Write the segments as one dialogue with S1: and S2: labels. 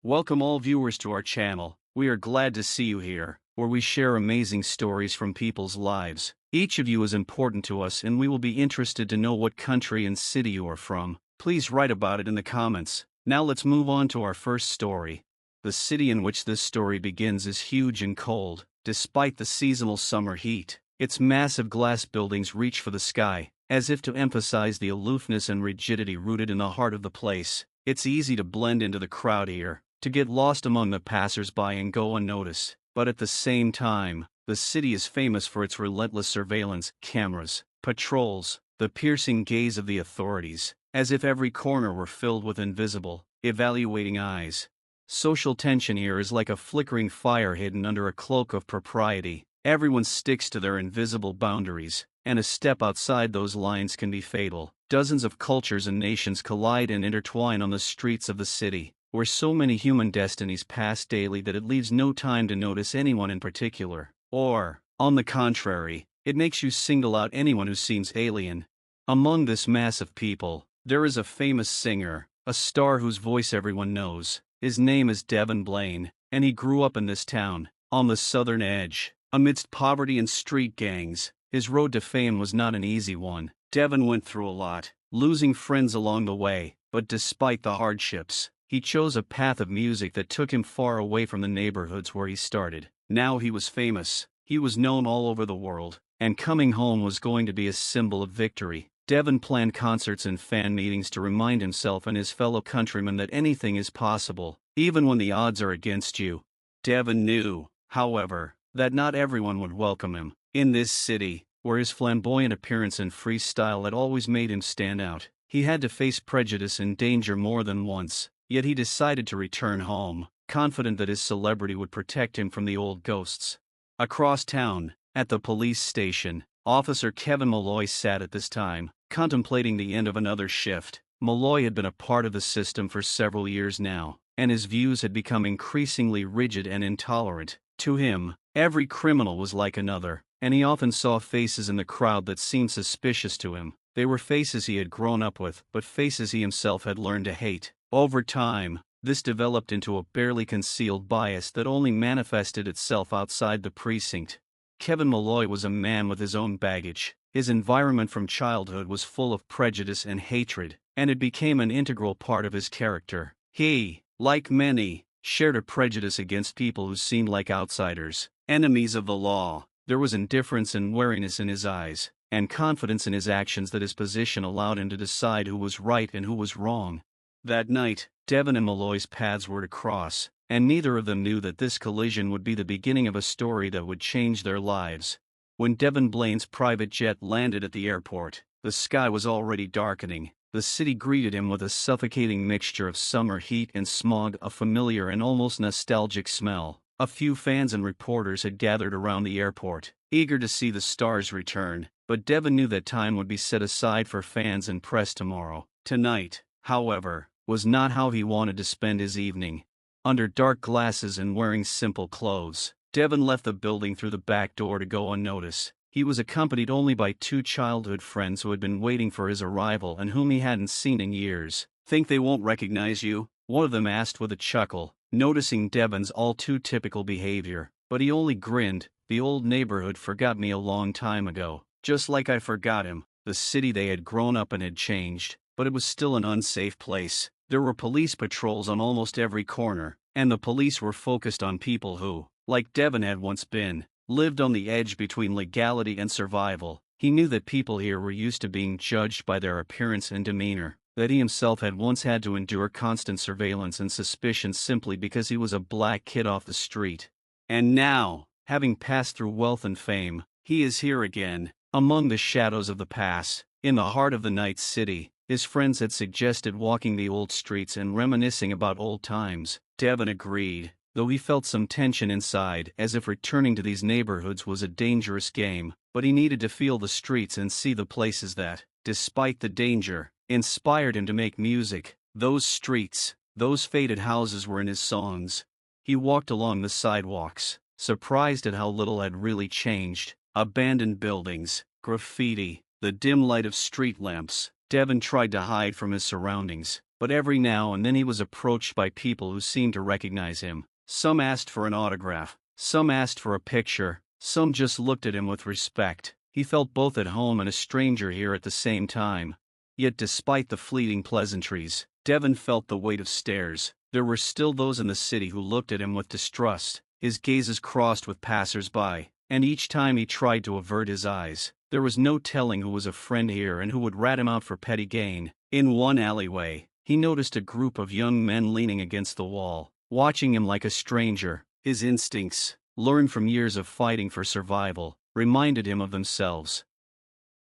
S1: Welcome all viewers to our channel. We are glad to see you here, where we share amazing stories from people's lives. Each of you is important to us and we will be interested to know what country and city you are from. Please write about it in the comments. Now let's move on to our first story. The city in which this story begins is huge and cold, despite the seasonal summer heat. Its massive glass buildings reach for the sky, as if to emphasize the aloofness and rigidity rooted in the heart of the place. It's easy to blend into the crowd here, to get lost among the passers-by and go unnoticed. But at the same time, the city is famous for its relentless surveillance, cameras, patrols, the piercing gaze of the authorities, as if every corner were filled with invisible, evaluating eyes. Social tension here is like a flickering fire hidden under a cloak of propriety. Everyone sticks to their invisible boundaries, and a step outside those lines can be fatal. Dozens of cultures and nations collide and intertwine on the streets of the city, where so many human destinies pass daily that it leaves no time to notice anyone in particular. Or, on the contrary, it makes you single out anyone who seems alien. Among this mass of people, there is a famous singer, a star whose voice everyone knows. His name is Devon Blaine, and he grew up in this town, on the southern edge. Amidst poverty and street gangs, his road to fame was not an easy one. Devon went through a lot, losing friends along the way, but despite the hardships, he chose a path of music that took him far away from the neighborhoods where he started. Now he was famous, he was known all over the world, and coming home was going to be a symbol of victory. Devon planned concerts and fan meetings to remind himself and his fellow countrymen that anything is possible, even when the odds are against you. Devon knew, however, that not everyone would welcome him. In this city, where his flamboyant appearance and free style had always made him stand out, he had to face prejudice and danger more than once. Yet he decided to return home, confident that his celebrity would protect him from the old ghosts. Across town, at the police station, Officer Kevin Malloy sat at this time, contemplating the end of another shift. Malloy had been a part of the system for several years now, and his views had become increasingly rigid and intolerant. To him, every criminal was like another, and he often saw faces in the crowd that seemed suspicious to him. They were faces he had grown up with, but faces he himself had learned to hate. Over time, this developed into a barely concealed bias that only manifested itself outside the precinct. Kevin Malloy was a man with his own baggage. His environment from childhood was full of prejudice and hatred, and it became an integral part of his character. He, like many, shared a prejudice against people who seemed like outsiders, enemies of the law. There was indifference and wariness in his eyes, and confidence in his actions that his position allowed him to decide who was right and who was wrong. That night, Devon and Malloy's paths were to cross, and neither of them knew that this collision would be the beginning of a story that would change their lives. When Devon Blaine's private jet landed at the airport, the sky was already darkening. The city greeted him with a suffocating mixture of summer heat and smog, a familiar and almost nostalgic smell. A few fans and reporters had gathered around the airport, eager to see the stars return, but Devon knew that time would be set aside for fans and press tomorrow. Tonight, however, was not how he wanted to spend his evening. Under dark glasses and wearing simple clothes, Devon left the building through the back door to go unnoticed. He was accompanied only by two childhood friends who had been waiting for his arrival and whom he hadn't seen in years. "Think they won't recognize you?" one of them asked with a chuckle, noticing Devon's all-too-typical behavior. But he only grinned. "The old neighborhood forgot me a long time ago, just like I forgot him." The city they had grown up in had changed, but it was still an unsafe place. There were police patrols on almost every corner, and the police were focused on people who, like Devon had once been, lived on the edge between legality and survival. He knew that people here were used to being judged by their appearance and demeanor, that he himself had once had to endure constant surveillance and suspicion simply because he was a black kid off the street. And now, having passed through wealth and fame, he is here again, among the shadows of the past, in the heart of the night city. His friends had suggested walking the old streets and reminiscing about old times. Devon agreed, though he felt some tension inside, as if returning to these neighborhoods was a dangerous game. But he needed to feel the streets and see the places that, despite the danger, inspired him to make music. Those streets, those faded houses were in his songs. He walked along the sidewalks, surprised at how little had really changed. Abandoned buildings, graffiti, the dim light of street lamps. Devon tried to hide from his surroundings, but every now and then he was approached by people who seemed to recognize him. Some asked for an autograph, some asked for a picture, some just looked at him with respect. He felt both at home and a stranger here at the same time. Yet despite the fleeting pleasantries, Devon felt the weight of stares. There were still those in the city who looked at him with distrust. His gazes crossed with passers-by, and each time he tried to avert his eyes, there was no telling who was a friend here and who would rat him out for petty gain. In one alleyway, he noticed a group of young men leaning against the wall, watching him like a stranger. His instincts, learned from years of fighting for survival, reminded him of themselves.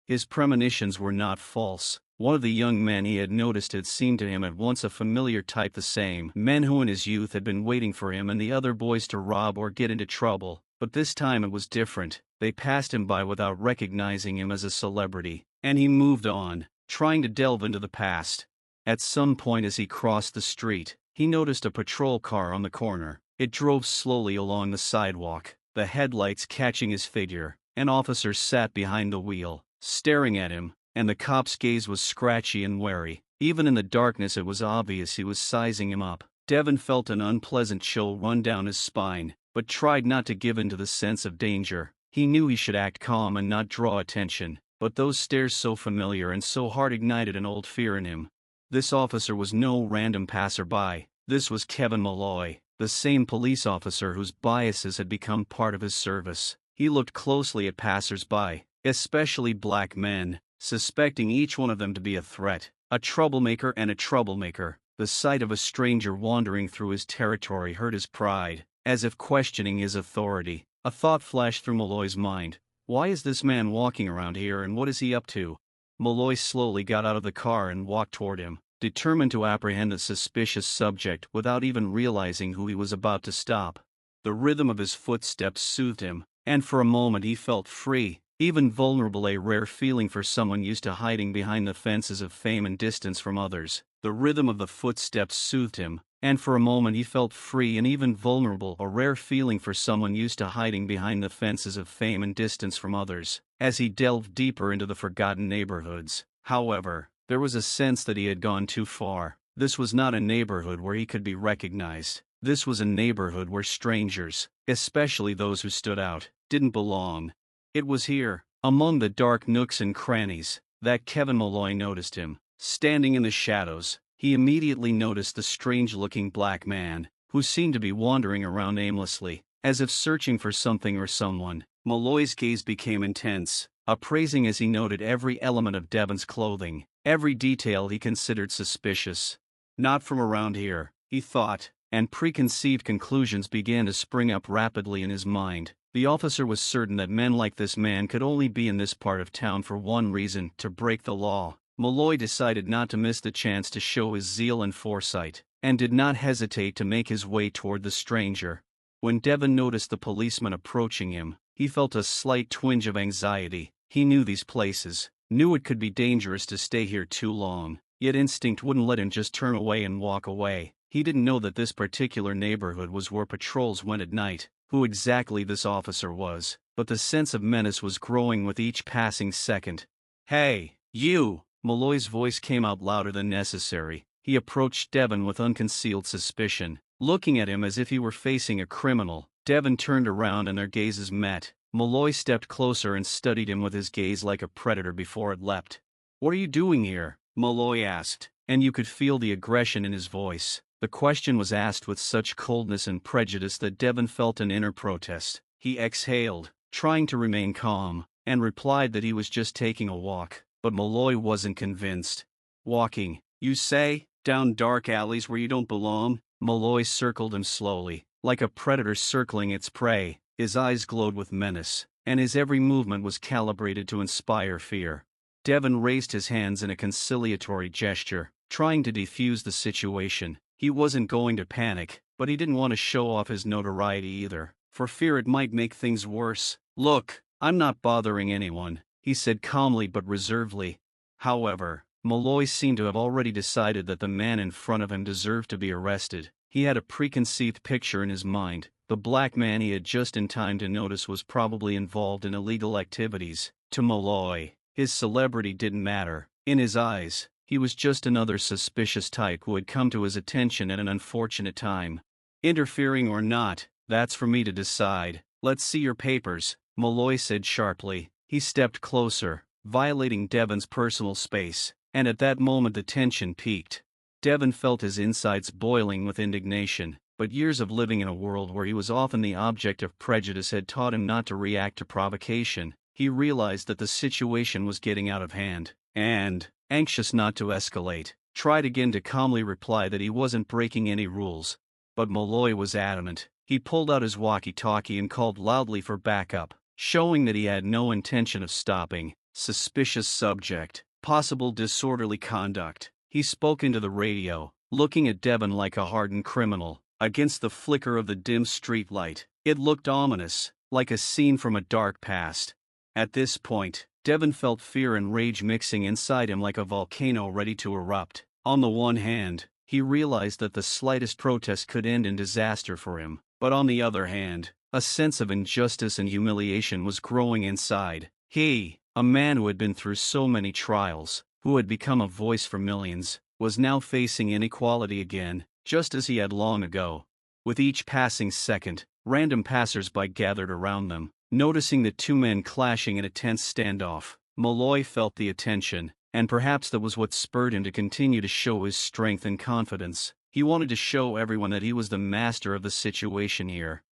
S1: His premonitions were not false. One of the young men he had noticed had seemed to him at once a familiar type, the same men who in his youth had been waiting for him and the other boys to rob or get into trouble. But this time it was different. They passed him by without recognizing him as a celebrity, and he moved on, trying to delve into the past. At some point as he crossed the street, he noticed a patrol car on the corner. It drove slowly along the sidewalk, the headlights catching his figure. An officer sat behind the wheel, staring at him, and the cop's gaze was scratchy and wary. Even in the darkness it was obvious he was sizing him up. Devon felt an unpleasant chill run down his spine, but tried not to give in to the sense of danger. He knew he should act calm and not draw attention, but those stares so familiar and so hard ignited an old fear in him. This officer was no random passerby. This was Kevin Malloy, the same police officer whose biases had become part of his service. He looked closely at passers-by, especially black men, suspecting each one of them to be a threat, a troublemaker and a troublemaker. The sight of a stranger wandering through his territory hurt his pride, as if questioning his authority. A thought flashed through Malloy's mind. Why is this man walking around here and what is he up to? Malloy slowly got out of the car and walked toward him, determined to apprehend the suspicious subject without even realizing who he was about to stop. The rhythm of his footsteps soothed him, and for a moment he felt free, even vulnerable, a rare feeling for someone used to hiding behind the fences of fame and distance from others. The rhythm of the footsteps soothed him, and for a moment he felt free and even vulnerable, a rare feeling for someone used to hiding behind the fences of fame and distance from others. As he delved deeper into the forgotten neighborhoods, however, there was a sense that he had gone too far. This was not a neighborhood where he could be recognized. This was a neighborhood where strangers, especially those who stood out, didn't belong. It was here, among the dark nooks and crannies, that Kevin Malloy noticed him. Standing in the shadows, he immediately noticed the strange-looking black man, who seemed to be wandering around aimlessly, as if searching for something or someone. Malloy's gaze became intense, appraising as he noted every element of Devon's clothing, every detail he considered suspicious. Not from around here, he thought, and preconceived conclusions began to spring up rapidly in his mind. The officer was certain that men like this man could only be in this part of town for one reason: to break the law. Malloy decided not to miss the chance to show his zeal and foresight, and did not hesitate to make his way toward the stranger. When Devon noticed the policeman approaching him, he felt a slight twinge of anxiety. He knew these places, knew it could be dangerous to stay here too long, yet instinct wouldn't let him just turn away and walk away. He didn't know that this particular neighborhood was where patrols went at night, who exactly this officer was, but the sense of menace was growing with each passing second. "Hey, you!" Malloy's voice came out louder than necessary. He approached Devon with unconcealed suspicion, looking at him as if he were facing a criminal. Devon turned around and their gazes met. Malloy stepped closer and studied him with his gaze like a predator before it leapt. "What are you doing here?" Malloy asked, and you could feel the aggression in his voice. The question was asked with such coldness and prejudice that Devon felt an inner protest. He exhaled, trying to remain calm, and replied that he was just taking a walk. But Malloy wasn't convinced. "Walking, you say? Down dark alleys where you don't belong?" Malloy circled him slowly, like a predator circling its prey. His eyes glowed with menace, and his every movement was calibrated to inspire fear. Devon raised his hands in a conciliatory gesture, trying to defuse the situation. He wasn't going to panic, but he didn't want to show off his notoriety either, for fear it might make things worse. "Look, I'm not bothering anyone," he said calmly but reservedly. However, Malloy seemed to have already decided that the man in front of him deserved to be arrested. He had a preconceived picture in his mind. The black man he had just in time to notice was probably involved in illegal activities. To Malloy, his celebrity didn't matter. In his eyes, He was just another suspicious type who had come to his attention at an unfortunate time. Interfering or not, that's for me to decide. Let's see your papers, Malloy said sharply. He stepped closer, violating Devon's personal space, and at that moment the tension peaked. Devon felt his insides boiling with indignation, but years of living in a world where he was often the object of prejudice had taught him not to react to provocation. He realized that the situation was getting out of hand, and, anxious not to escalate, tried again to calmly reply that he wasn't breaking any rules. But Malloy was adamant. He pulled out his walkie-talkie and called loudly for backup, showing that he had no intention of stopping. Suspicious subject, possible disorderly conduct. He spoke into the radio, looking at Devon like a hardened criminal, against the flicker of the dim street light. It looked ominous, like a scene from a dark past. At this point, Devon felt fear and rage mixing inside him like a volcano ready to erupt. On the one hand, he realized that the slightest protest could end in disaster for him, but on the other hand, a sense of injustice and humiliation was growing inside. He, a man who had been through so many trials, who had become a voice for millions, was now facing inequality again, just as he had long ago. With each passing second, random passers-by gathered around them, noticing the two men clashing in a tense standoff. Malloy felt the attention, and perhaps that was what spurred him to continue to show his strength and confidence. He wanted to show everyone that he was the master of the situation here.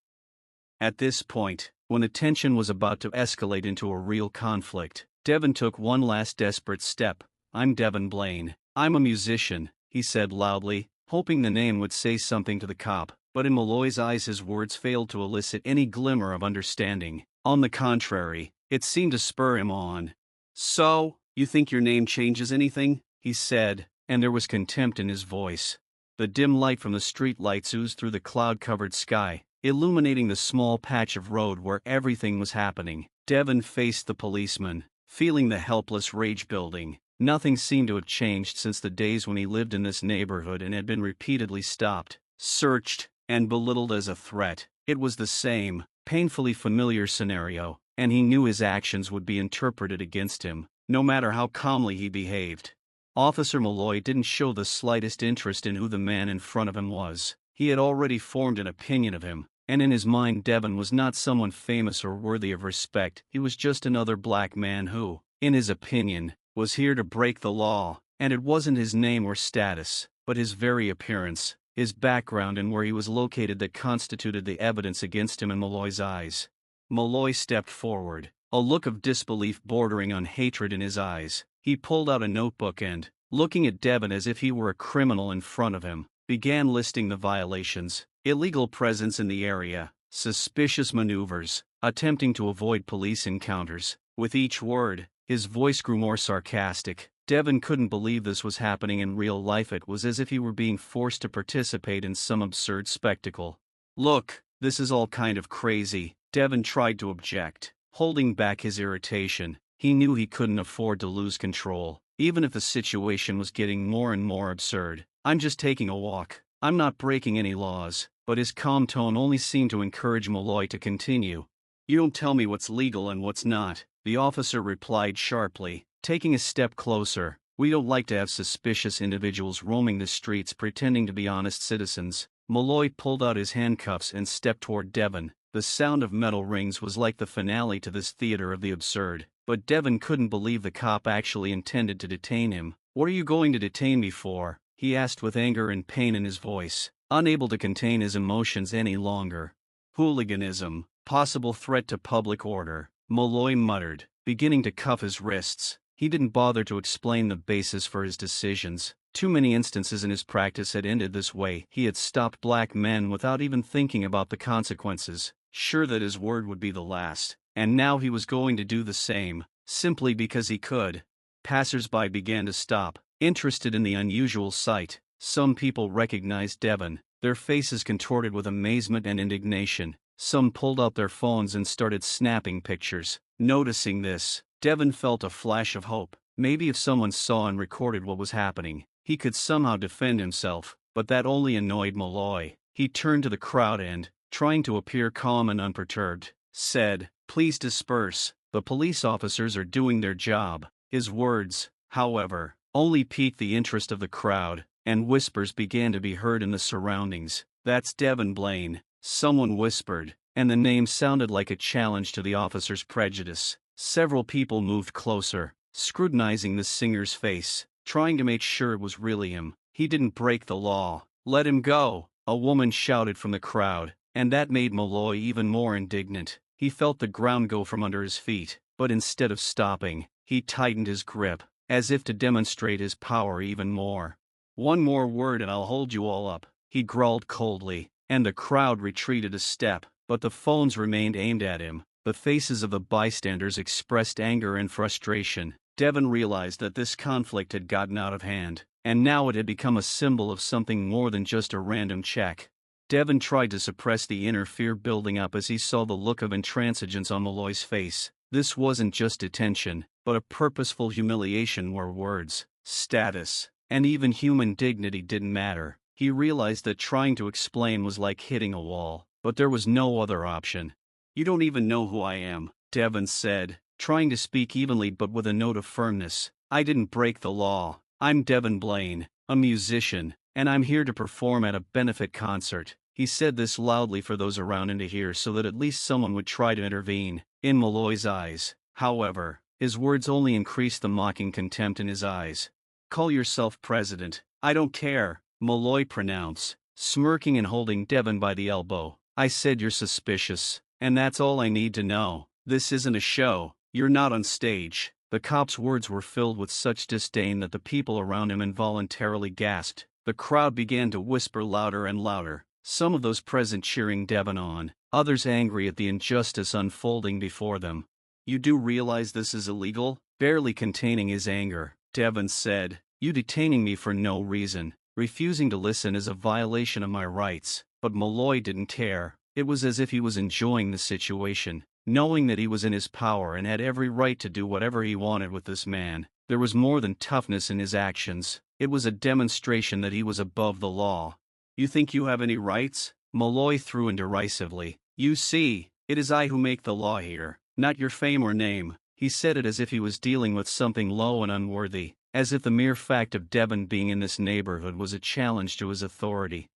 S1: At this point, when the tension was about to escalate into a real conflict, Devon took one last desperate step. "I'm Devon Blaine. I'm a musician," he said loudly, hoping the name would say something to the cop, but in Malloy's eyes his words failed to elicit any glimmer of understanding. On the contrary, it seemed to spur him on. "So, you think your name changes anything?" he said, and there was contempt in his voice. The dim light from the street lights oozed through the cloud-covered sky, illuminating the small patch of road where everything was happening. Devon faced the policeman, feeling the helpless rage building. Nothing seemed to have changed since the days when he lived in this neighborhood and had been repeatedly stopped, searched, and belittled as a threat. It was the same, painfully familiar scenario, and he knew his actions would be interpreted against him, no matter how calmly he behaved. Officer Malloy didn't show the slightest interest in who the man in front of him was. He had already formed an opinion of him, and in his mind Devon was not someone famous or worthy of respect. He was just another black man who, in his opinion, was here to break the law, and it wasn't his name or status, but his very appearance, his background and where he was located that constituted the evidence against him in Malloy's eyes. Malloy stepped forward, a look of disbelief bordering on hatred in his eyes. He pulled out a notebook and, looking at Devon as if he were a criminal in front of him, began listing the violations: illegal presence in the area, suspicious maneuvers, attempting to avoid police encounters. With each word, his voice grew more sarcastic. Devon couldn't believe this was happening in real life. It was as if he were being forced to participate in some absurd spectacle. "Look, this is all kind of crazy," Devon tried to object, holding back his irritation. He knew he couldn't afford to lose control, even if the situation was getting more and more absurd. "I'm just taking a walk. I'm not breaking any laws." But his calm tone only seemed to encourage Malloy to continue. "You don't tell me what's legal and what's not," the officer replied sharply, taking a step closer. "We don't like to have suspicious individuals roaming the streets pretending to be honest citizens." Malloy pulled out his handcuffs and stepped toward Devon. The sound of metal rings was like the finale to this theater of the absurd, but Devon couldn't believe the cop actually intended to detain him. "What are you going to detain me for?" he asked with anger and pain in his voice, unable to contain his emotions any longer. "Hooliganism, possible threat to public order," Malloy muttered, beginning to cuff his wrists. He didn't bother to explain the basis for his decisions. Too many instances in his practice had ended this way. He had stopped black men without even thinking about the consequences, sure that his word would be the last, and now he was going to do the same, simply because he could. Passers-by began to stop, interested in the unusual sight. Some people recognized Devon, their faces contorted with amazement and indignation. Some pulled out their phones and started snapping pictures. Noticing this, Devon felt a flash of hope. Maybe if someone saw and recorded what was happening, he could somehow defend himself, but that only annoyed Malloy. He turned to the crowd and, trying to appear calm and unperturbed, said, "Please disperse. The police officers are doing their job." His words, however, only piqued the interest of the crowd, and whispers began to be heard in the surroundings. "That's Devon Blaine," someone whispered, and the name sounded like a challenge to the officer's prejudice. Several people moved closer, scrutinizing the singer's face, trying to make sure it was really him. "He didn't break the law. Let him go," a woman shouted from the crowd, and that made Malloy even more indignant. He felt the ground go from under his feet, but instead of stopping, he tightened his grip, as if to demonstrate his power even more. "One more word and I'll hold you all up," he growled coldly, and the crowd retreated a step, but the phones remained aimed at him. The faces of the bystanders expressed anger and frustration. Devon realized that this conflict had gotten out of hand, and now it had become a symbol of something more than just a random check. Devon tried to suppress the inner fear building up as he saw the look of intransigence on Malloy's face. This wasn't just detention, but a purposeful humiliation where words, status, and even human dignity didn't matter. He realized that trying to explain was like hitting a wall, but there was no other option. "You don't even know who I am," Devon said, trying to speak evenly but with a note of firmness. "I didn't break the law. I'm Devon Blaine, a musician, and I'm here to perform at a benefit concert." He said this loudly for those around him to hear so that at least someone would try to intervene. In Malloy's eyes, however, his words only increased the mocking contempt in his eyes. "Call yourself president. I don't care," Malloy pronounced, smirking and holding Devon by the elbow. "I said you're suspicious, and that's all I need to know. This isn't a show. You're not on stage." The cop's words were filled with such disdain that the people around him involuntarily gasped. The crowd began to whisper louder and louder, some of those present cheering Devon on, others angry at the injustice unfolding before them. "You do realize this is illegal?" Barely containing his anger, Devon said. "You detaining me for no reason, refusing to listen is a violation of my rights." But Malloy didn't care. It was as if he was enjoying the situation, knowing that he was in his power and had every right to do whatever he wanted with this man. There was more than toughness in his actions. It was a demonstration that he was above the law. "You think you have any rights?" Malloy threw in derisively. "You see, it is I who make the law here, not your fame or name." He said it as if he was dealing with something low and unworthy, as if the mere fact of Devon being in this neighborhood was a challenge to his authority.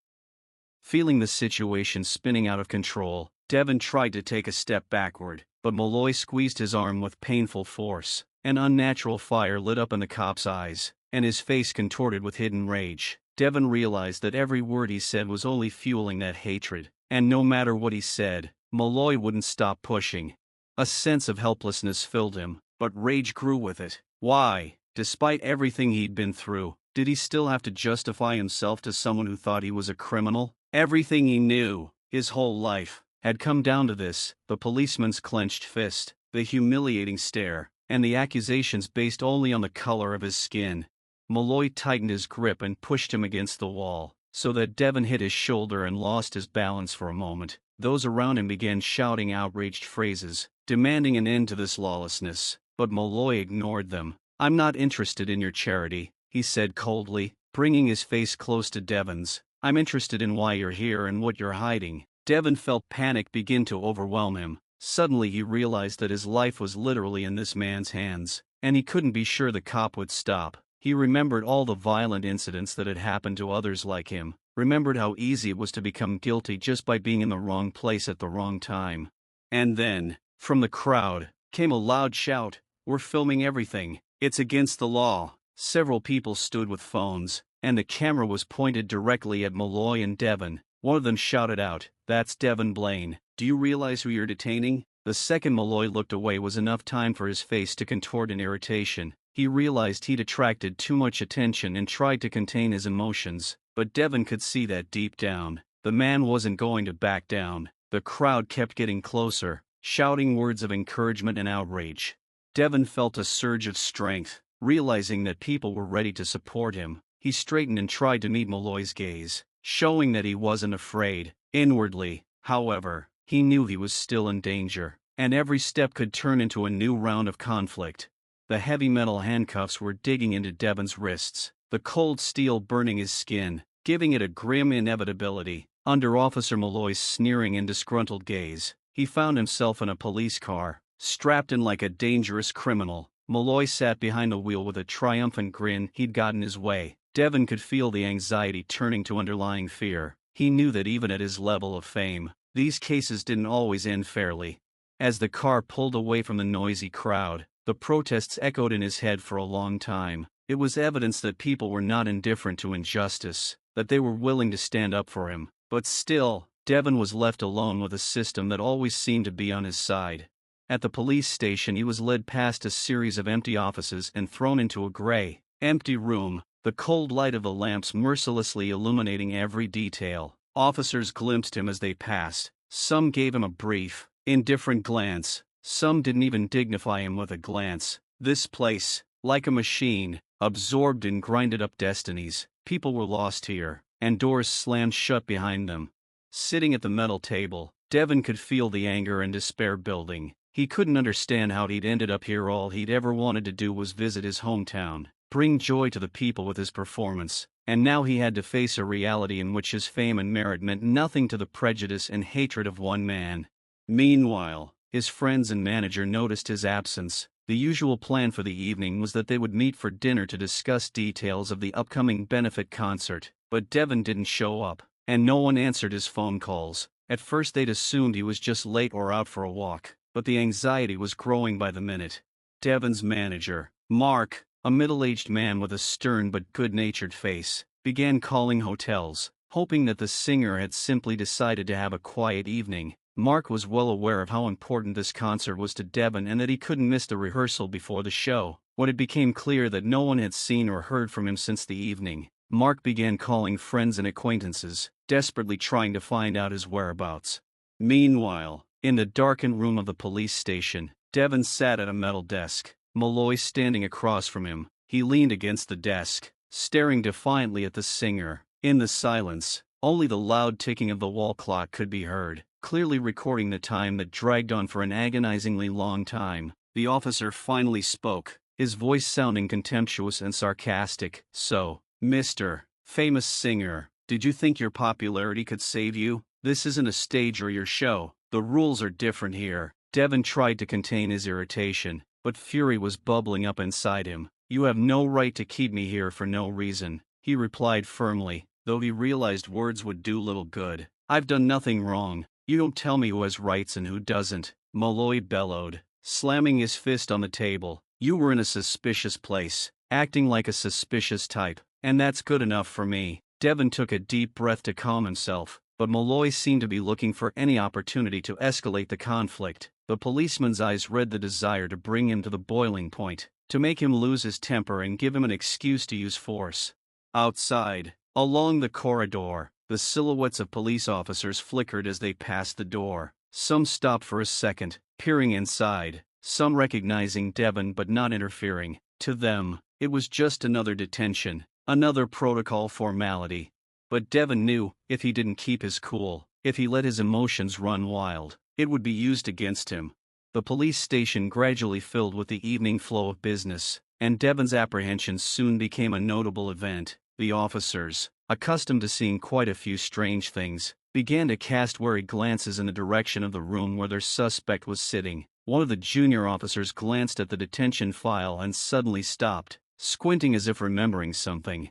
S1: Feeling the situation spinning out of control, Devon tried to take a step backward, but Malloy squeezed his arm with painful force. An unnatural fire lit up in the cop's eyes, and his face contorted with hidden rage. Devon realized that every word he said was only fueling that hatred, and no matter what he said, Malloy wouldn't stop pushing. A sense of helplessness filled him, but rage grew with it. Why, despite everything he'd been through, did he still have to justify himself to someone who thought he was a criminal? Everything he knew, his whole life, had come down to this: the policeman's clenched fist, the humiliating stare, and the accusations based only on the color of his skin. Malloy tightened his grip and pushed him against the wall, so that Devon hit his shoulder and lost his balance for a moment. Those around him began shouting outraged phrases, demanding an end to this lawlessness, but Malloy ignored them. "I'm not interested in your charity," he said coldly, bringing his face close to Devon's. "I'm interested in why you're here and what you're hiding." Devon felt panic begin to overwhelm him. Suddenly he realized that his life was literally in this man's hands, and he couldn't be sure the cop would stop. He remembered all the violent incidents that had happened to others like him, remembered how easy it was to become guilty just by being in the wrong place at the wrong time. And then, from the crowd, came a loud shout, "We're filming everything. It's against the law." Several people stood with phones, and the camera was pointed directly at Malloy and Devon. One of them shouted out, "That's Devon Blaine. Do you realize who you're detaining?" The second Malloy looked away was enough time for his face to contort in irritation. He realized he'd attracted too much attention and tried to contain his emotions, but Devon could see that deep down, the man wasn't going to back down. The crowd kept getting closer, shouting words of encouragement and outrage. Devon felt a surge of strength, realizing that people were ready to support him. He straightened and tried to meet Malloy's gaze, showing that he wasn't afraid. Inwardly, however, he knew he was still in danger, and every step could turn into a new round of conflict. The heavy metal handcuffs were digging into Devon's wrists, the cold steel burning his skin, giving it a grim inevitability. Under Officer Malloy's sneering and disgruntled gaze, he found himself in a police car, strapped in like a dangerous criminal. Malloy sat behind the wheel with a triumphant grin. He'd gotten his way. Devon could feel the anxiety turning to underlying fear. He knew that even at his level of fame, these cases didn't always end fairly. As the car pulled away from the noisy crowd, the protests echoed in his head for a long time. It was evidence that people were not indifferent to injustice, that they were willing to stand up for him. But still, Devon was left alone with a system that always seemed to be on his side. At the police station, he was led past a series of empty offices and thrown into a gray, empty room, the cold light of the lamps mercilessly illuminating every detail. Officers glimpsed him as they passed. Some gave him a brief, indifferent glance. Some didn't even dignify him with a glance. This place, like a machine, absorbed and grinded up destinies. People were lost here, and doors slammed shut behind them. Sitting at the metal table, Devon could feel the anger and despair building. He couldn't understand how he'd ended up here. All he'd ever wanted to do was visit his hometown, bring joy to the people with his performance, and now he had to face a reality in which his fame and merit meant nothing to the prejudice and hatred of one man. Meanwhile, his friends and manager noticed his absence. The usual plan for the evening was that they would meet for dinner to discuss details of the upcoming benefit concert, but Devon didn't show up, and no one answered his phone calls. At first they'd assumed he was just late or out for a walk, but the anxiety was growing by the minute. Devon's manager, Mark, a middle-aged man with a stern but good-natured face, began calling hotels, hoping that the singer had simply decided to have a quiet evening. Mark was well aware of how important this concert was to Devon and that he couldn't miss the rehearsal before the show. When it became clear that no one had seen or heard from him since the evening, Mark began calling friends and acquaintances, desperately trying to find out his whereabouts. Meanwhile, in the darkened room of the police station, Devon sat at a metal desk, Malloy standing across from him. He leaned against the desk, staring defiantly at the singer. In the silence, only the loud ticking of the wall clock could be heard, clearly recording the time that dragged on for an agonizingly long time. The officer finally spoke, his voice sounding contemptuous and sarcastic. "So, Mr. Famous Singer, did you think your popularity could save you? This isn't a stage or your show. The rules are different here." Devon tried to contain his irritation, but fury was bubbling up inside him. "You have no right to keep me here for no reason," he replied firmly, though he realized words would do little good. "I've done nothing wrong. You don't tell me who has rights and who doesn't," Malloy bellowed, slamming his fist on the table. "You were in a suspicious place, acting like a suspicious type, and that's good enough for me." Devon took a deep breath to calm himself, but Malloy seemed to be looking for any opportunity to escalate the conflict. The policeman's eyes read the desire to bring him to the boiling point, to make him lose his temper and give him an excuse to use force. Outside, along the corridor, the silhouettes of police officers flickered as they passed the door. Some stopped for a second, peering inside, some recognizing Devon but not interfering. To them, it was just another detention, another protocol formality. But Devon knew, if he didn't keep his cool, if he let his emotions run wild, it would be used against him. The police station gradually filled with the evening flow of business, and Devon's apprehension soon became a notable event. The officers, accustomed to seeing quite a few strange things, began to cast wary glances in the direction of the room where their suspect was sitting. One of the junior officers glanced at the detention file and suddenly stopped, squinting as if remembering something.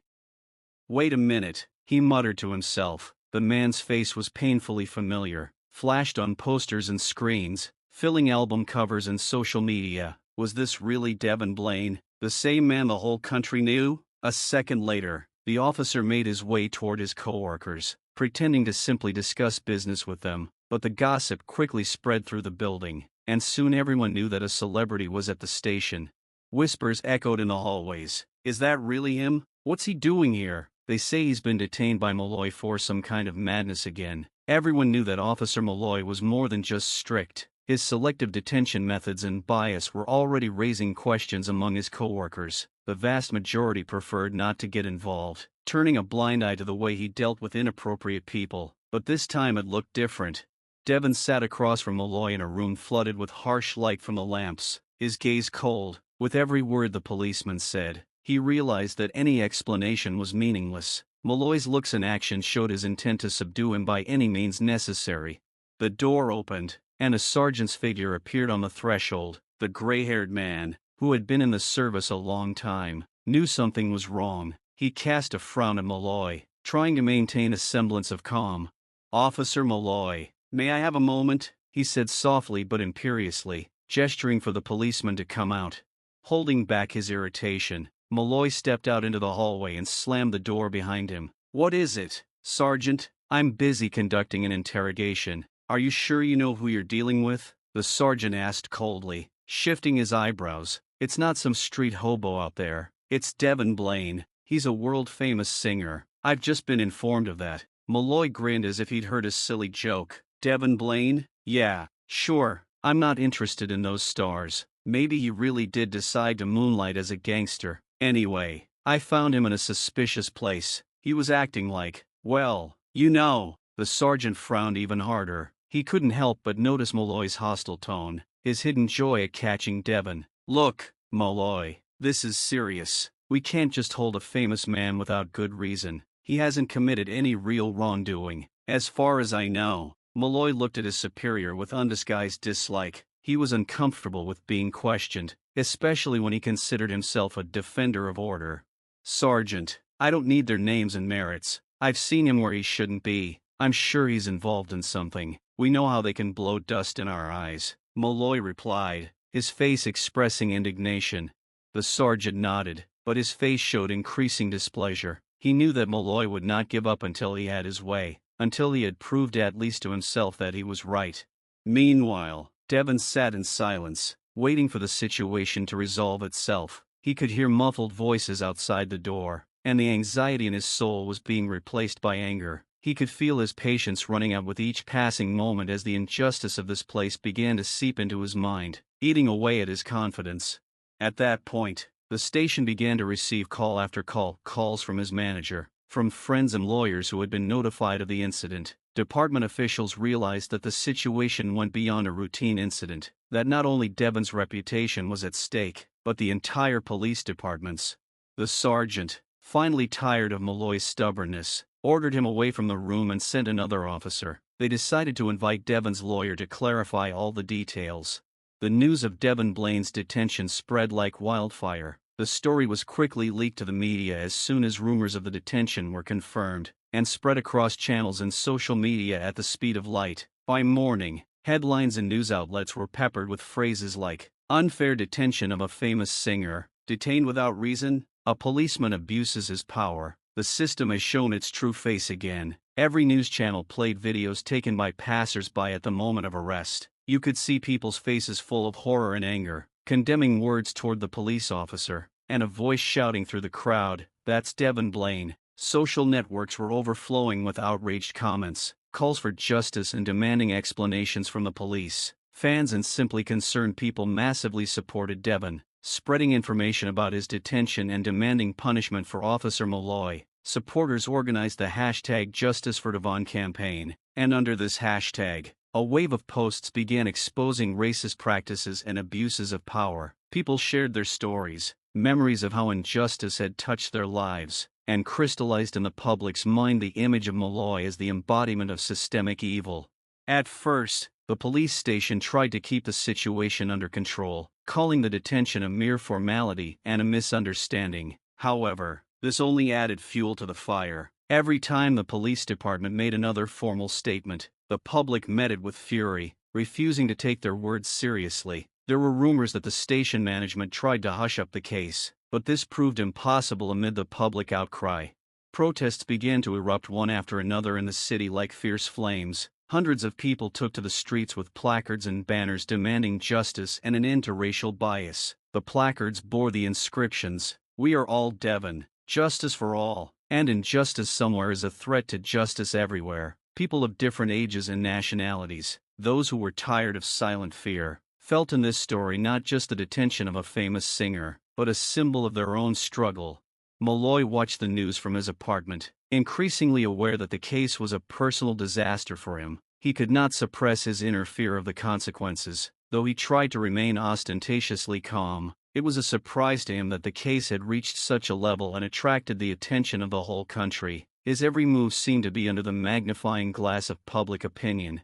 S1: "Wait a minute," he muttered to himself. The man's face was painfully familiar, flashed on posters and screens, filling album covers and social media. Was this really Devon Blaine, the same man the whole country knew? A second later, the officer made his way toward his coworkers, pretending to simply discuss business with them, but the gossip quickly spread through the building, and soon everyone knew that a celebrity was at the station. Whispers echoed in the hallways. "Is that really him? What's he doing here? They say he's been detained by Malloy for some kind of madness again." Everyone knew that Officer Malloy was more than just strict. His selective detention methods and bias were already raising questions among his coworkers. The vast majority preferred not to get involved, turning a blind eye to the way he dealt with inappropriate people. But this time it looked different. Devon sat across from Malloy in a room flooded with harsh light from the lamps, his gaze cold. With every word the policeman said, he realized that any explanation was meaningless. Malloy's looks and actions showed his intent to subdue him by any means necessary. The door opened, and a sergeant's figure appeared on the threshold. The gray-haired man, who had been in the service a long time, knew something was wrong. He cast a frown at Malloy, trying to maintain a semblance of calm. "Officer Malloy, may I have a moment?" he said softly but imperiously, gesturing for the policeman to come out. Holding back his irritation, Malloy stepped out into the hallway and slammed the door behind him. "What is it, Sergeant?" "I'm busy conducting an interrogation. Are you sure you know who you're dealing with?" the sergeant asked coldly, shifting his eyebrows. "It's not some street hobo out there. It's Devon Blaine. He's a world-famous singer. I've just been informed of that." Malloy grinned as if he'd heard a silly joke. "Devon Blaine? Yeah, sure. I'm not interested in those stars. Maybe he really did decide to moonlight as a gangster. Anyway, I found him in a suspicious place. He was acting like, well, you know." The sergeant frowned even harder. He couldn't help but notice Malloy's hostile tone, his hidden joy at catching Devon. "Look, Malloy, this is serious. We can't just hold a famous man without good reason. He hasn't committed any real wrongdoing, as far as I know." Malloy looked at his superior with undisguised dislike. He was uncomfortable with being questioned, especially when he considered himself a defender of order. "Sergeant, I don't need their names and merits. I've seen him where he shouldn't be. I'm sure he's involved in something. We know how they can blow dust in our eyes," Malloy replied, his face expressing indignation. The sergeant nodded, but his face showed increasing displeasure. He knew that Malloy would not give up until he had his way, until he had proved at least to himself that he was right. Meanwhile, Devon sat in silence, waiting for the situation to resolve itself. He could hear muffled voices outside the door, and the anxiety in his soul was being replaced by anger. He could feel his patience running out with each passing moment as the injustice of this place began to seep into his mind, eating away at his confidence. At that point, the station began to receive call after calls from his manager, from friends and lawyers who had been notified of the incident. Department officials realized that the situation went beyond a routine incident, that not only Devon's reputation was at stake, but the entire police department's. The sergeant, finally tired of Malloy's stubbornness, ordered him away from the room and sent another officer. They decided to invite Devon's lawyer to clarify all the details. The news of Devon Blaine's detention spread like wildfire. The story was quickly leaked to the media as soon as rumors of the detention were confirmed, and spread across channels and social media at the speed of light. By morning, headlines and news outlets were peppered with phrases like, "Unfair detention of a famous singer," "Detained without reason," "A policeman abuses his power," "The system has shown its true face again." Every news channel played videos taken by passers-by at the moment of arrest. You could see people's faces full of horror and anger, condemning words toward the police officer, and a voice shouting through the crowd, "That's Devon Blaine." Social networks were overflowing with outraged comments, calls for justice and demanding explanations from the police. Fans and simply concerned people massively supported Devon, spreading information about his detention and demanding punishment for Officer Malloy. Supporters organized the hashtag Justice for Devon campaign, and under this hashtag, a wave of posts began exposing racist practices and abuses of power. People shared their stories, memories of how injustice had touched their lives, and crystallized in the public's mind the image of Malloy as the embodiment of systemic evil. At first, the police station tried to keep the situation under control, calling the detention a mere formality and a misunderstanding. However, this only added fuel to the fire. Every time the police department made another formal statement, the public met it with fury, refusing to take their words seriously. There were rumors that the station management tried to hush up the case, but this proved impossible amid the public outcry. Protests began to erupt one after another in the city like fierce flames. Hundreds of people took to the streets with placards and banners demanding justice and an end to racial bias. The placards bore the inscriptions, "We are all Devon, justice for all," and "Injustice somewhere is a threat to justice everywhere." People of different ages and nationalities, those who were tired of silent fear, felt in this story not just the detention of a famous singer, but a symbol of their own struggle. Malloy watched the news from his apartment, increasingly aware that the case was a personal disaster for him. He could not suppress his inner fear of the consequences, though he tried to remain ostentatiously calm. It was a surprise to him that the case had reached such a level and attracted the attention of the whole country. His every move seemed to be under the magnifying glass of public opinion.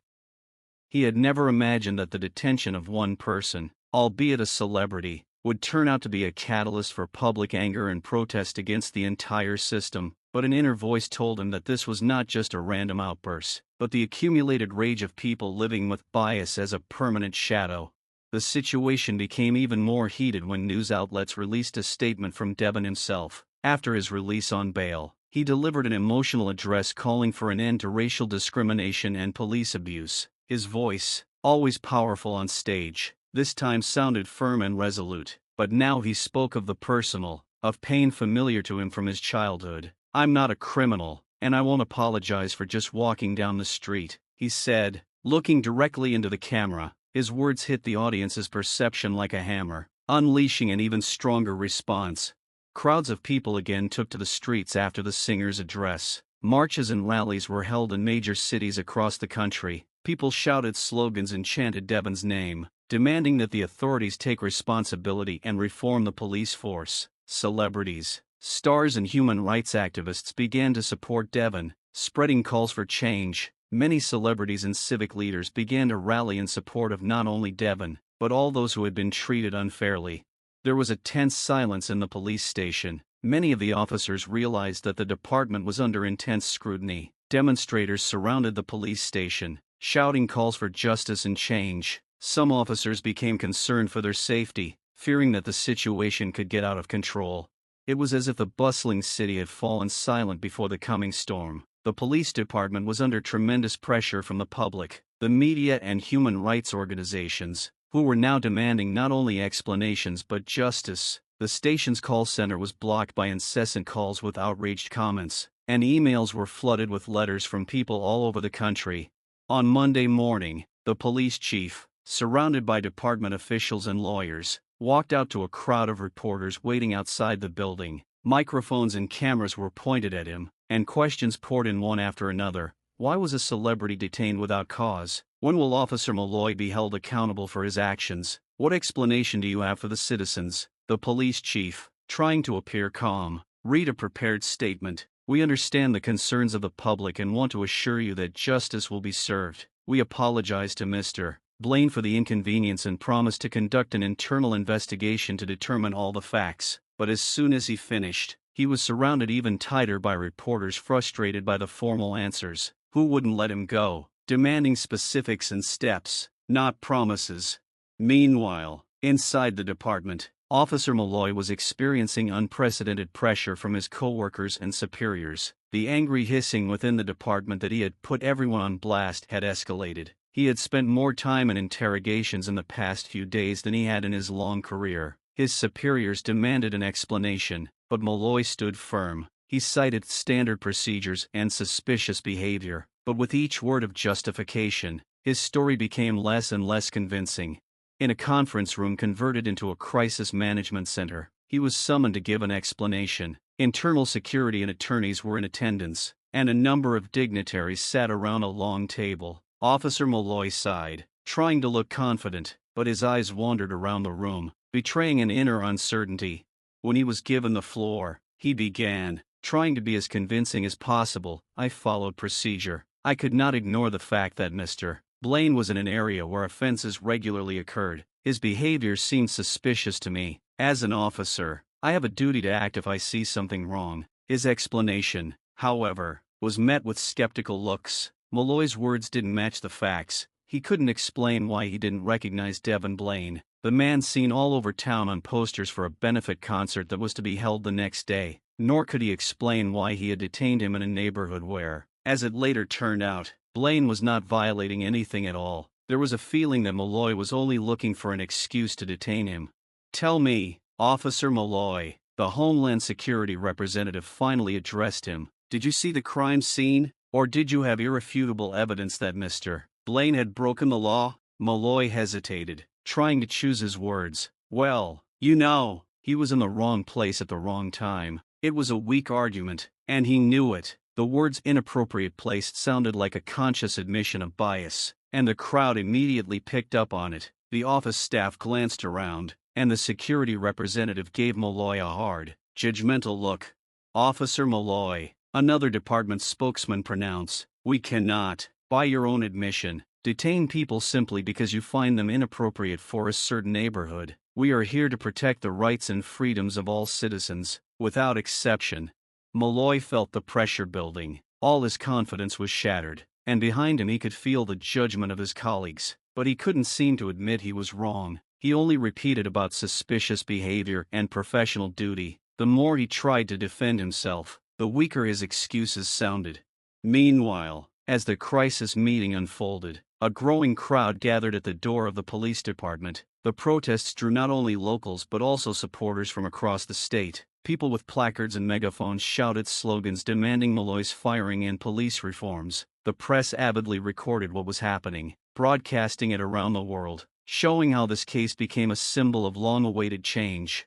S1: He had never imagined that the detention of one person, albeit a celebrity, would turn out to be a catalyst for public anger and protest against the entire system, but an inner voice told him that this was not just a random outburst, but the accumulated rage of people living with bias as a permanent shadow. The situation became even more heated when news outlets released a statement from Devon himself. After his release on bail, he delivered an emotional address calling for an end to racial discrimination and police abuse. His voice, always powerful on stage, this time sounded firm and resolute, but now he spoke of the personal, of pain familiar to him from his childhood. "I'm not a criminal, and I won't apologize for just walking down the street," he said, looking directly into the camera. His words hit the audience's perception like a hammer, unleashing an even stronger response. Crowds of people again took to the streets after the singer's address. Marches and rallies were held in major cities across the country. People shouted slogans and chanted Devon's name, demanding that the authorities take responsibility and reform the police force. Celebrities, stars and human rights activists began to support Devon, spreading calls for change. Many celebrities and civic leaders began to rally in support of not only Devon, but all those who had been treated unfairly. There was a tense silence in the police station. Many of the officers realized that the department was under intense scrutiny. Demonstrators surrounded the police station, shouting calls for justice and change. Some officers became concerned for their safety, fearing that the situation could get out of control. It was as if the bustling city had fallen silent before the coming storm. The police department was under tremendous pressure from the public, the media and human rights organizations, who were now demanding not only explanations but justice. The station's call center was blocked by incessant calls with outraged comments, and emails were flooded with letters from people all over the country. On Monday morning, the police chief, surrounded by department officials and lawyers, walked out to a crowd of reporters waiting outside the building. Microphones and cameras were pointed at him, and questions poured in one after another. Why was a celebrity detained without cause? When will Officer Malloy be held accountable for his actions? What explanation do you have for the citizens? The police chief, trying to appear calm, read a prepared statement. "We understand the concerns of the public and want to assure you that justice will be served. We apologize to Mr. Blaine for the inconvenience and promise to conduct an internal investigation to determine all the facts." But as soon as he finished, he was surrounded even tighter by reporters frustrated by the formal answers, who wouldn't let him go, demanding specifics and steps, not promises. Meanwhile, inside the department, Officer Malloy was experiencing unprecedented pressure from his co-workers and superiors. The angry hissing within the department that he had put everyone on blast had escalated. He had spent more time in interrogations in the past few days than he had in his long career. His superiors demanded an explanation, but Malloy stood firm. He cited standard procedures and suspicious behavior, but with each word of justification, his story became less and less convincing. In a conference room converted into a crisis management center, he was summoned to give an explanation. Internal security and attorneys were in attendance, and a number of dignitaries sat around a long table. Officer Malloy sighed, trying to look confident, but his eyes wandered around the room, betraying an inner uncertainty. When he was given the floor, he began, trying to be as convincing as possible. "I followed procedure. I could not ignore the fact that Mr. Blaine was in an area where offenses regularly occurred. His behavior seemed suspicious to me. As an officer, I have a duty to act if I see something wrong." His explanation, however, was met with skeptical looks. Malloy's words didn't match the facts. He couldn't explain why he didn't recognize Devon Blaine, the man seen all over town on posters for a benefit concert that was to be held the next day. Nor could he explain why he had detained him in a neighborhood where, as it later turned out, Blaine was not violating anything at all. There was a feeling that Malloy was only looking for an excuse to detain him. "Tell me, Officer Malloy," the Homeland Security representative finally addressed him, "did you see the crime scene, or did you have irrefutable evidence that Mr. Blaine had broken the law?" Malloy hesitated, trying to choose his words. "Well, you know, he was in the wrong place at the wrong time." It was a weak argument, and he knew it. The words "inappropriate place" sounded like a conscious admission of bias, and the crowd immediately picked up on it. The office staff glanced around, and the security representative gave Malloy a hard, judgmental look. "Officer Malloy," another department spokesman pronounced, "we cannot, by your own admission, detain people simply because you find them inappropriate for a certain neighborhood. We are here to protect the rights and freedoms of all citizens, without exception. Malloy felt the pressure building. All his confidence was shattered, and behind him he could feel the judgment of his colleagues, but he couldn't seem to admit he was wrong. He only repeated about suspicious behavior and professional duty. The more he tried to defend himself, the weaker his excuses sounded. Meanwhile, as the crisis meeting unfolded, a growing crowd gathered at the door of the police department. The protests drew not only locals but also supporters from across the state. People with placards and megaphones shouted slogans demanding Malloy's firing and police reforms. The press avidly recorded what was happening, broadcasting it around the world, showing how this case became a symbol of long-awaited change.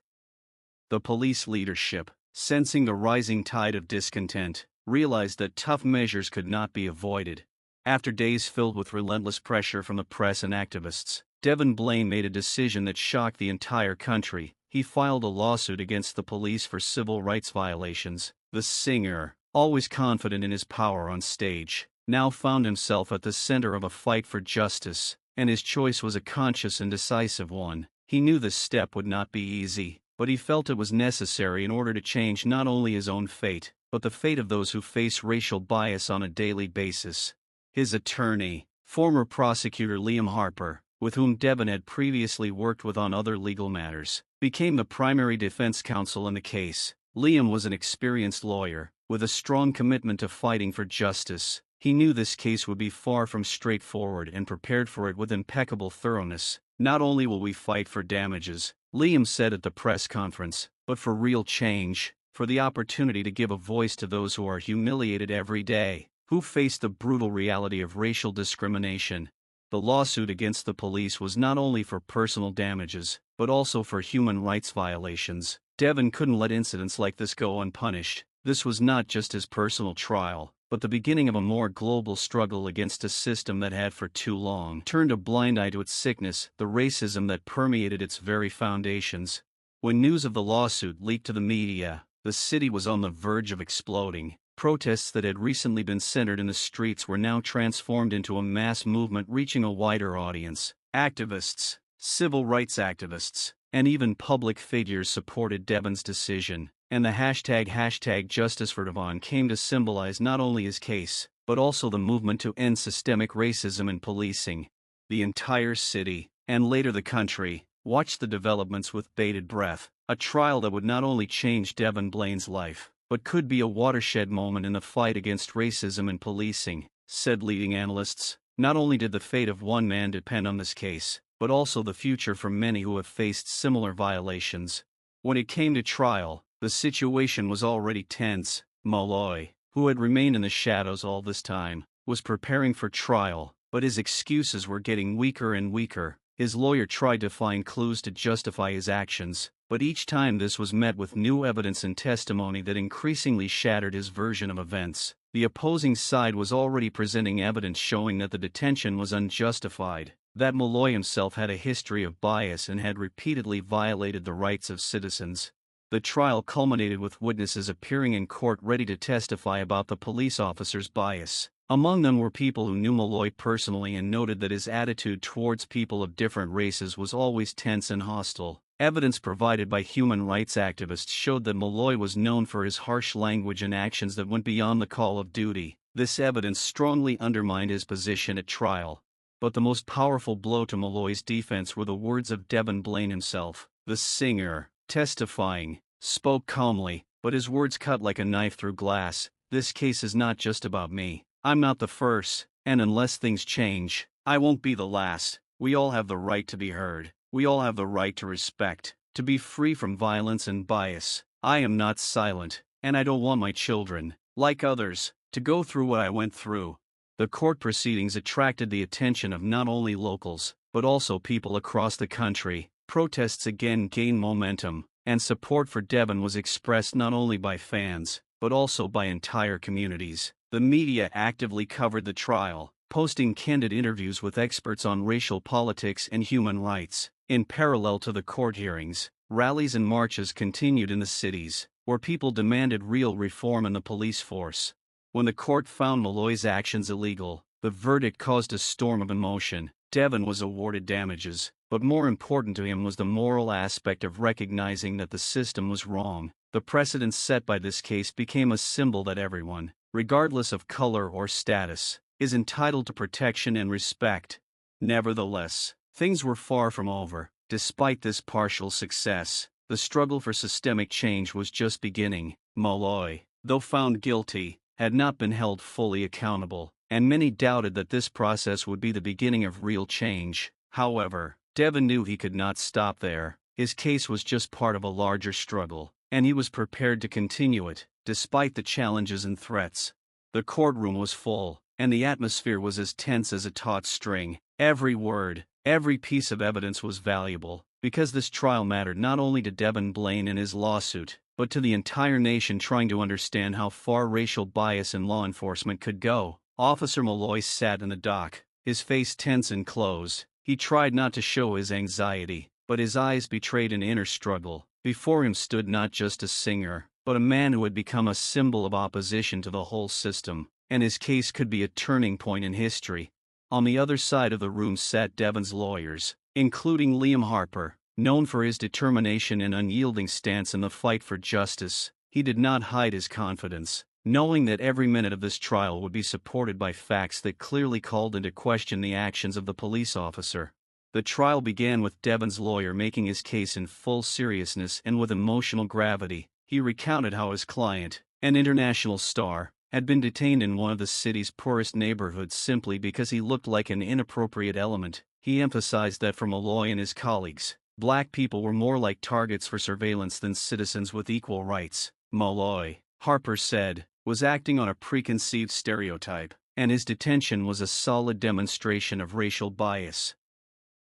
S1: The police leadership, sensing the rising tide of discontent, realized that tough measures could not be avoided. After days filled with relentless pressure from the press and activists, Devon Blaine made a decision that shocked the entire country. He filed a lawsuit against the police for civil rights violations. The singer, always confident in his power on stage, now found himself at the center of a fight for justice, and his choice was a conscious and decisive one. He knew this step would not be easy, but he felt it was necessary in order to change not only his own fate, but the fate of those who face racial bias on a daily basis. His attorney, former prosecutor Liam Harper, with whom Devon had previously worked with on other legal matters, became the primary defense counsel in the case. Liam was an experienced lawyer, with a strong commitment to fighting for justice. He knew this case would be far from straightforward and prepared for it with impeccable thoroughness. "Not only will we fight for damages," Liam said at the press conference, "but for real change, for the opportunity to give a voice to those who are humiliated every day, who face the brutal reality of racial discrimination." The lawsuit against the police was not only for personal damages, but also for human rights violations. Devon couldn't let incidents like this go unpunished. This was not just his personal trial, but the beginning of a more global struggle against a system that had for too long turned a blind eye to its sickness, the racism that permeated its very foundations. When news of the lawsuit leaked to the media, the city was on the verge of exploding. Protests that had recently been centered in the streets were now transformed into a mass movement reaching a wider audience. Activists, civil rights activists, and even public figures supported Devon's decision, and the hashtag Justice for Devon came to symbolize not only his case, but also the movement to end systemic racism in policing. The entire city, and later the country, watched the developments with bated breath. A trial that would not only change Devon Blaine's life, but could be a watershed moment in the fight against racism in policing, said leading analysts. Not only did the fate of one man depend on this case, but also the future for many who have faced similar violations. When it came to trial, the situation was already tense. Malloy, who had remained in the shadows all this time, was preparing for trial, but his excuses were getting weaker and weaker. His lawyer tried to find clues to justify his actions, but each time this was met with new evidence and testimony that increasingly shattered his version of events. The opposing side was already presenting evidence showing that the detention was unjustified, that Malloy himself had a history of bias and had repeatedly violated the rights of citizens. The trial culminated with witnesses appearing in court ready to testify about the police officers' bias. Among them were people who knew Malloy personally and noted that his attitude towards people of different races was always tense and hostile. Evidence provided by human rights activists showed that Malloy was known for his harsh language and actions that went beyond the call of duty. This evidence strongly undermined his position at trial. But the most powerful blow to Malloy's defense were the words of Devon Blaine himself. The singer, testifying, spoke calmly, but his words cut like a knife through glass. "This case is not just about me. I'm not the first, and unless things change, I won't be the last. We all have the right to be heard. We all have the right to respect, to be free from violence and bias. I am not silent, and I don't want my children, like others, to go through what I went through." The court proceedings attracted the attention of not only locals, but also people across the country. Protests again gained momentum, and support for Devon was expressed not only by fans, but also by entire communities. The media actively covered the trial, posting candid interviews with experts on racial politics and human rights. In parallel to the court hearings, rallies and marches continued in the cities, where people demanded real reform in the police force. When the court found Malloy's actions illegal, The verdict caused a storm of emotion. Devon was awarded damages, but more important to him was the moral aspect of recognizing that the system was wrong. The precedent set by this case became a symbol that everyone, regardless of color or status, is entitled to protection and respect. Nevertheless, things were far from over. Despite this partial success, the struggle for systemic change was just beginning. Molloy, though found guilty, had not been held fully accountable, and many doubted that this process would be the beginning of real change. However, Devon knew he could not stop there. His case was just part of a larger struggle, and he was prepared to continue it, despite the challenges and threats. The courtroom was full, and the atmosphere was as tense as a taut string. Every word, every piece of evidence was valuable, because this trial mattered not only to Devon Blaine and his lawsuit, but to the entire nation trying to understand how far racial bias in law enforcement could go. Officer Molloy sat in the dock, his face tense and closed. He tried not to show his anxiety, but his eyes betrayed an inner struggle. Before him stood not just a singer, but a man who had become a symbol of opposition to the whole system, and his case could be a turning point in history. On the other side of the room sat Devon's lawyers, including Liam Harper, known for his determination and unyielding stance in the fight for justice. He did not hide his confidence, knowing that every minute of this trial would be supported by facts that clearly called into question the actions of the police officer. The trial began with Devon's lawyer making his case in full seriousness and with emotional gravity. He recounted how his client, an international star, had been detained in one of the city's poorest neighborhoods simply because he looked like an inappropriate element. He emphasized that for Molloy and his colleagues, black people were more like targets for surveillance than citizens with equal rights. Molloy, Harper said, was acting on a preconceived stereotype, and his detention was a solid demonstration of racial bias.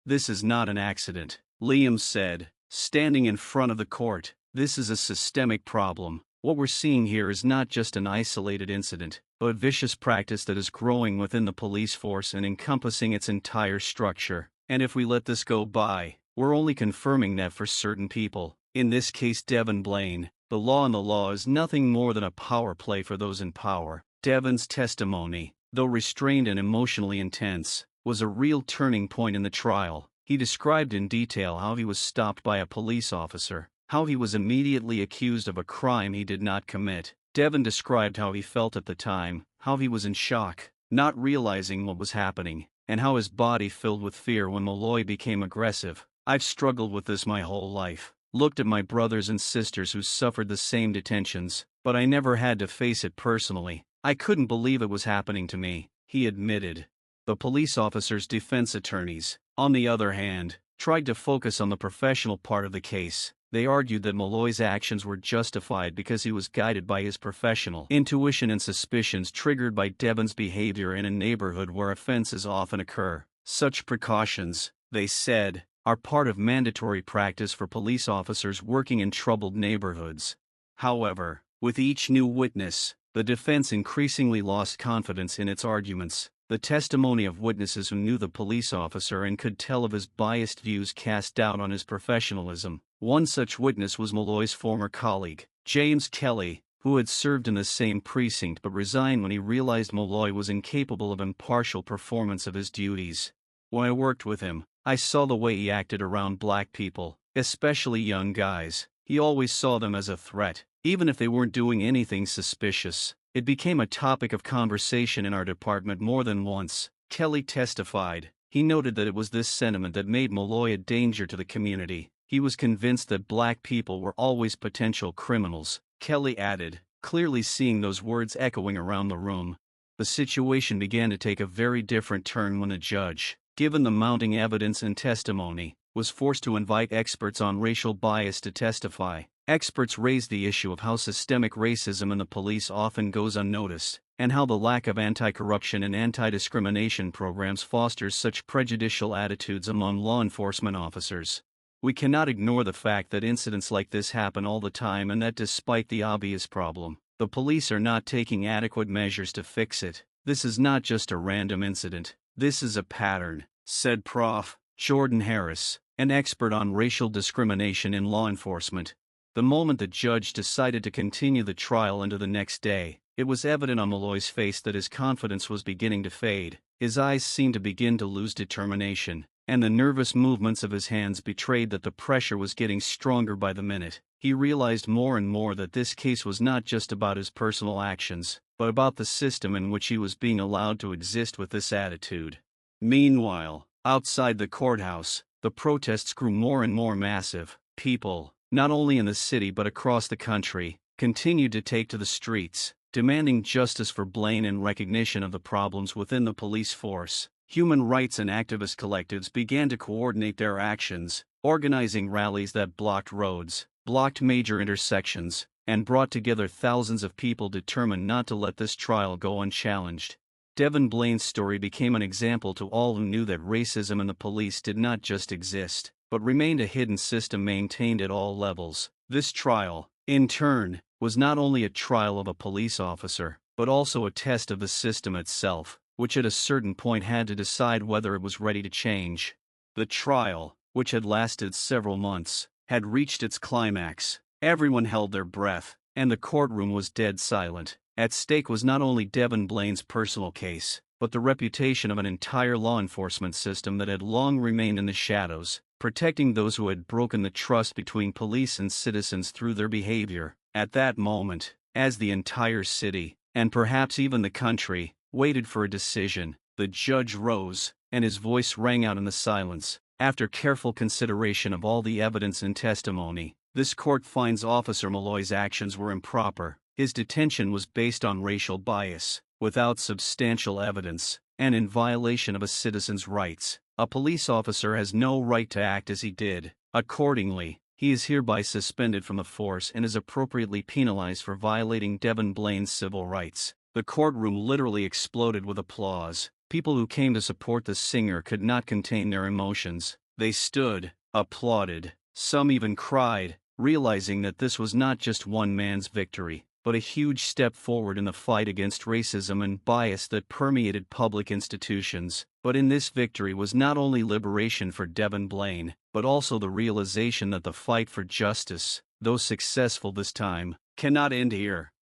S1: "This is not an accident," Liam said, standing in front of the court. "This is a systemic problem. What we're seeing here is not just an isolated incident, but a vicious practice that is growing within the police force and encompassing its entire structure. And if we let this go by, we're only confirming that for certain people, in this case Devon Blaine, the law and the law is nothing more than a power play for those in power." Devon's testimony, though restrained and emotionally intense, was a real turning point in the trial. He described in detail how he was stopped by a police officer, how he was immediately accused of a crime he did not commit. Devon described how he felt at the time, how he was in shock, not realizing what was happening, and how his body filled with fear when Molloy became aggressive. "I've struggled with this my whole life. Looked at my brothers and sisters who suffered the same detentions, but I never had to face it personally. I couldn't believe it was happening to me," he admitted. The police officer's defense attorneys, on the other hand, tried to focus on the professional part of the case. They argued that Molloy's actions were justified because he was guided by his professional intuition and suspicions triggered by Devon's behavior in a neighborhood where offenses often occur. Such precautions, they said, are part of mandatory practice for police officers working in troubled neighborhoods. However, with each new witness, the defense increasingly lost confidence in its arguments. The testimony of witnesses who knew the police officer and could tell of his biased views cast doubt on his professionalism. One such witness was Molloy's former colleague, James Kelly, who had served in the same precinct but resigned when he realized Molloy was incapable of impartial performance of his duties. "When I worked with him, I saw the way he acted around black people, especially young guys. He always saw them as a threat, even if they weren't doing anything suspicious. It became a topic of conversation in our department more than once," Kelly testified. He noted that it was this sentiment that made Molloy a danger to the community. He was convinced that black people were always potential criminals, Kelly added, clearly seeing those words echoing around the room. The situation began to take a very different turn when the judge, given the mounting evidence and testimony, was forced to invite experts on racial bias to testify. Experts raised the issue of how systemic racism in the police often goes unnoticed, and how the lack of anti-corruption and anti-discrimination programs fosters such prejudicial attitudes among law enforcement officers. "We cannot ignore the fact that incidents like this happen all the time and that despite the obvious problem, the police are not taking adequate measures to fix it. This is not just a random incident. This is a pattern," said Prof. Jordan Harris, an expert on racial discrimination in law enforcement. The moment the judge decided to continue the trial into the next day, It was evident on Malloy's face that his confidence was beginning to fade. His eyes seemed to begin to lose determination, and the nervous movements of his hands betrayed that the pressure was getting stronger by the minute. He realized more and more that this case was not just about his personal actions, but about the system in which he was being allowed to exist with this attitude. Meanwhile, outside the courthouse, the protests grew more and more massive. People, not only in the city but across the country, continued to take to the streets, demanding justice for Blaine and recognition of the problems within the police force. Human rights and activist collectives began to coordinate their actions, organizing rallies that blocked roads, blocked major intersections, and brought together thousands of people determined not to let this trial go unchallenged. Devon Blaine's story became an example to all who knew that racism in the police did not just exist, but remained a hidden system maintained at all levels. This trial, in turn, was not only a trial of a police officer, but also a test of the system itself, which at a certain point had to decide whether it was ready to change. The trial, which had lasted several months, had reached its climax. Everyone held their breath, and the courtroom was dead silent. At stake was not only Devon Blaine's personal case, but the reputation of an entire law enforcement system that had long remained in the shadows, protecting those who had broken the trust between police and citizens through their behavior. At that moment, as the entire city, and perhaps even the country, waited for a decision, the judge rose, and his voice rang out in the silence. After careful consideration of all the evidence and testimony, this court finds Officer Malloy's actions were improper. His detention was based on racial bias, without substantial evidence, and in violation of a citizen's rights. A police officer has no right to act as he did. Accordingly, he is hereby suspended from the force and is appropriately penalized for violating Devon Blaine's civil rights. The courtroom literally exploded with applause. People who came to support the singer could not contain their emotions. They stood, applauded, some even cried, realizing that this was not just one man's victory, but a huge step forward in the fight against racism and bias that permeated public institutions. But in this victory was not only liberation for Devon Blaine, but also the realization that the fight for justice, though successful this time, cannot end here.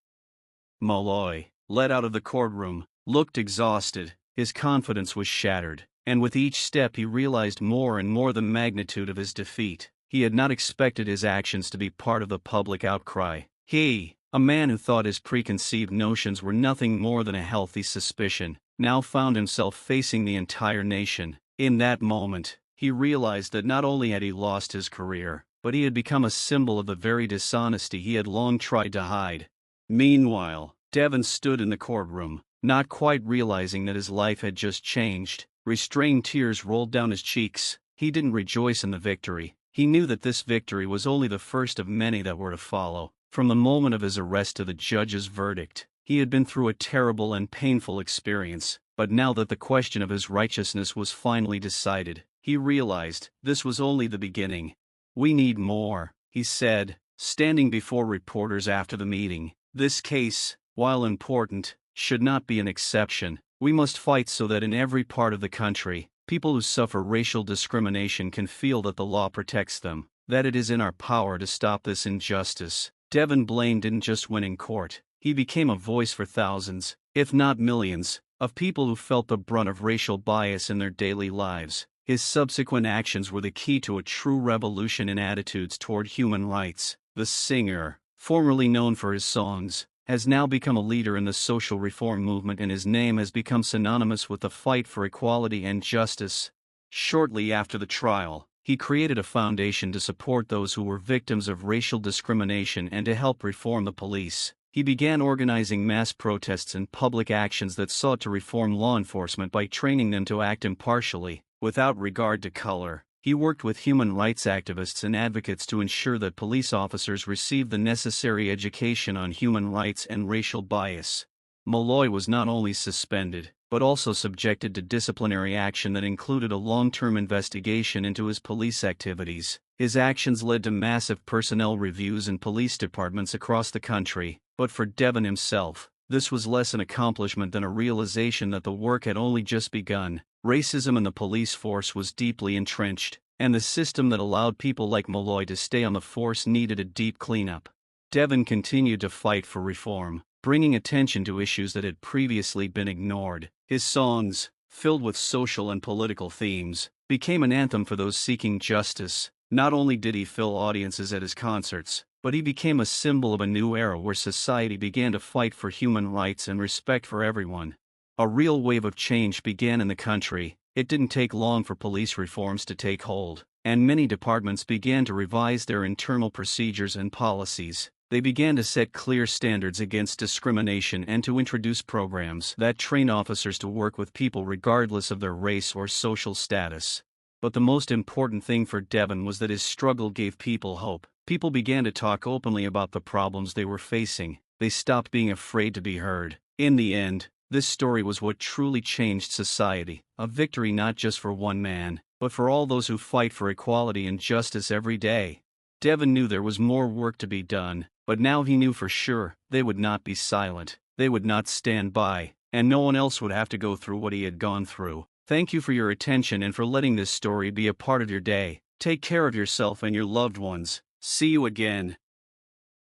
S1: Malloy, led out of the courtroom, looked exhausted. His confidence was shattered, and with each step he realized more and more the magnitude of his defeat. He had not expected his actions to be part of the public outcry. He, a man who thought his preconceived notions were nothing more than a healthy suspicion, now found himself facing the entire nation. In that moment, he realized that not only had he lost his career, but he had become a symbol of the very dishonesty he had long tried to hide. Meanwhile, Devon stood in the courtroom, not quite realizing that his life had just changed. Restrained tears rolled down his cheeks. He didn't rejoice in the victory. He knew that this victory was only the first of many that were to follow. From the moment of his arrest to the judge's verdict, he had been through a terrible and painful experience, but now that the question of his righteousness was finally decided, he realized this was only the beginning. "We need more," he said, standing before reporters after the meeting. "This case, while important, should not be an exception. We must fight so that in every part of the country, people who suffer racial discrimination can feel that the law protects them, that it is in our power to stop this injustice." Devon Blaine didn't just win in court, he became a voice for thousands, if not millions, of people who felt the brunt of racial bias in their daily lives. His subsequent actions were the key to a true revolution in attitudes toward human rights. The singer, formerly known for his songs, has now become a leader in the social reform movement, and his name has become synonymous with the fight for equality and justice. Shortly after the trial, he created a foundation to support those who were victims of racial discrimination and to help reform the police. He began organizing mass protests and public actions that sought to reform law enforcement by training them to act impartially, without regard to color. He worked with human rights activists and advocates to ensure that police officers received the necessary education on human rights and racial bias. Malloy was not only suspended, but also subjected to disciplinary action that included a long-term investigation into his police activities. His actions led to massive personnel reviews in police departments across the country, but for Devon himself, this was less an accomplishment than a realization that the work had only just begun. Racism in the police force was deeply entrenched, and the system that allowed people like Malloy to stay on the force needed a deep cleanup. Devon continued to fight for reform, bringing attention to issues that had previously been ignored. His songs, filled with social and political themes, became an anthem for those seeking justice. Not only did he fill audiences at his concerts, but he became a symbol of a new era where society began to fight for human rights and respect for everyone. A real wave of change began in the country. It didn't take long for police reforms to take hold, and many departments began to revise their internal procedures and policies. They began to set clear standards against discrimination and to introduce programs that train officers to work with people regardless of their race or social status. But the most important thing for Devon was that his struggle gave people hope. People began to talk openly about the problems they were facing. They stopped being afraid to be heard. In the end, this story was what truly changed society, a victory not just for one man, but for all those who fight for equality and justice every day. Devon knew there was more work to be done, but now he knew for sure they would not be silent, they would not stand by, and no one else would have to go through what he had gone through. Thank you for your attention and for letting this story be a part of your day. Take care of yourself and your loved ones. See you again.